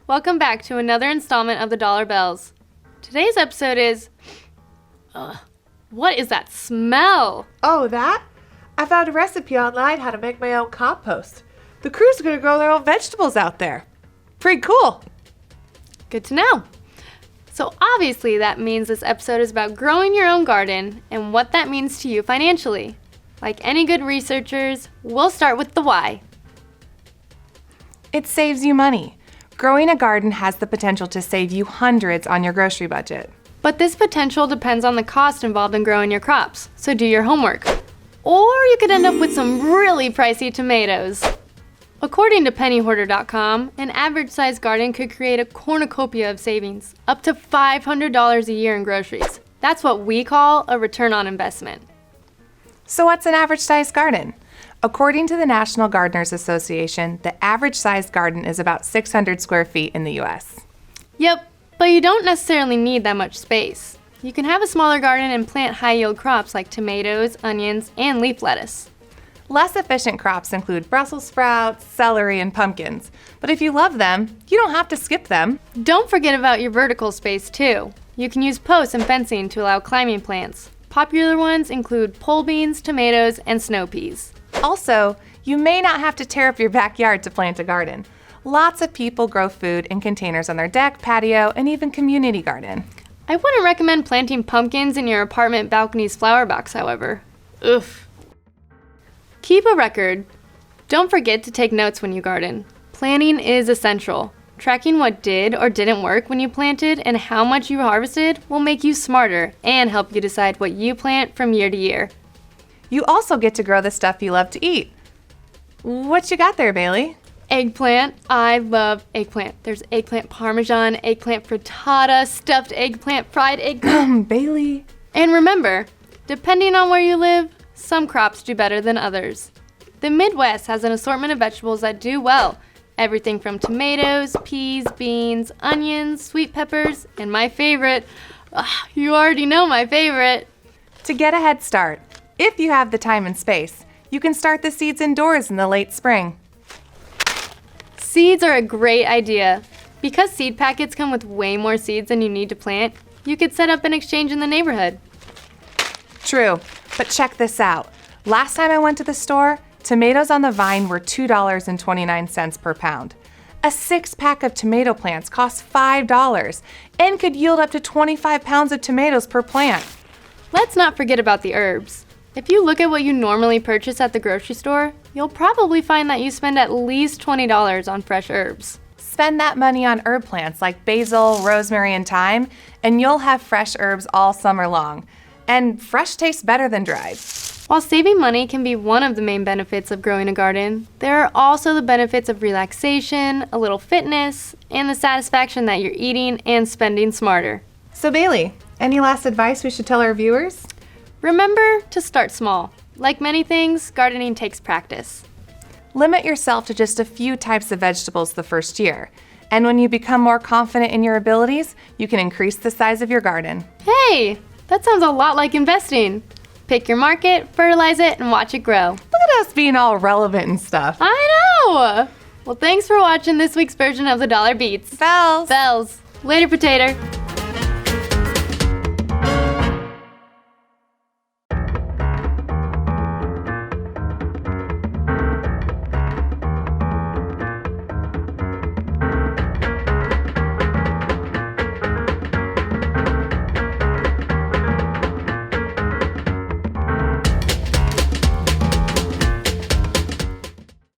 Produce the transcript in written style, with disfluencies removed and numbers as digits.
Welcome back to another installment of the Dollar Bells. Today's episode is... what is that smell? Oh, that? I found a recipe online how to make my own compost. The crew's gonna grow their own vegetables out there. Pretty cool. Good to know. So obviously that means this episode is about growing your own garden and what that means to you financially. Like any good researchers, we'll start with the why. It saves you money. Growing a garden has the potential to save you hundreds on your grocery budget. But this potential depends on the cost involved in growing your crops, so do your homework. Or you could end up with some really pricey tomatoes. According to pennyhoarder.com, an average-sized garden could create a cornucopia of savings, up to $500 a year in groceries. That's what we call a return on investment. So what's an average-sized garden? According to the National Gardeners Association, the average-sized garden is about 600 square feet in the U.S. Yep, but you don't necessarily need that much space. You can have a smaller garden and plant high-yield crops like tomatoes, onions, and leaf lettuce. Less efficient crops include Brussels sprouts, celery, and pumpkins. But if you love them, you don't have to skip them. Don't forget about your vertical space too. You can use posts and fencing to allow climbing plants. Popular ones include pole beans, tomatoes, and snow peas. Also, you may not have to tear up your backyard to plant a garden. Lots of people grow food in containers on their deck, patio, and even community garden. I wouldn't recommend planting pumpkins in your apartment balcony's flower box, however. Oof. Keep a record. Don't forget to take notes when you garden. Planning is essential. Tracking what did or didn't work when you planted and how much you harvested will make you smarter and help you decide what you plant from year to year. You also get to grow the stuff you love to eat. What you got there, Bailey? Eggplant. I love eggplant. There's eggplant parmesan, eggplant frittata, stuffed eggplant, fried eggplant. Bailey. And remember, depending on where you live, some crops do better than others. The Midwest has an assortment of vegetables that do well. Everything from tomatoes, peas, beans, onions, sweet peppers, and my favorite, you already know my favorite. To get a head start, if you have the time and space, you can start the seeds indoors in the late spring. Seeds are a great idea. Because seed packets come with way more seeds than you need to plant, you could set up an exchange in the neighborhood. True, but check this out. Last time I went to the store, tomatoes on the vine were $2.29 per pound. A 6-pack of tomato plants costs $5 and could yield up to 25 pounds of tomatoes per plant. Let's not forget about the herbs. If you look at what you normally purchase at the grocery store, you'll probably find that you spend at least $20 on fresh herbs. Spend that money on herb plants like basil, rosemary, and thyme, and you'll have fresh herbs all summer long. And fresh tastes better than dried. While saving money can be one of the main benefits of growing a garden, there are also the benefits of relaxation, a little fitness, and the satisfaction that you're eating and spending smarter. So Bailey, any last advice we should tell our viewers? Remember to start small. Like many things, gardening takes practice. Limit yourself to just a few types of vegetables the first year. And when you become more confident in your abilities, you can increase the size of your garden. Hey, that sounds a lot like investing. Pick your market, fertilize it, and watch it grow. Look at us being all relevant and stuff. I know! Well, thanks for watching this week's version of the Dollar Beats. Bells. Bells. Later, potato.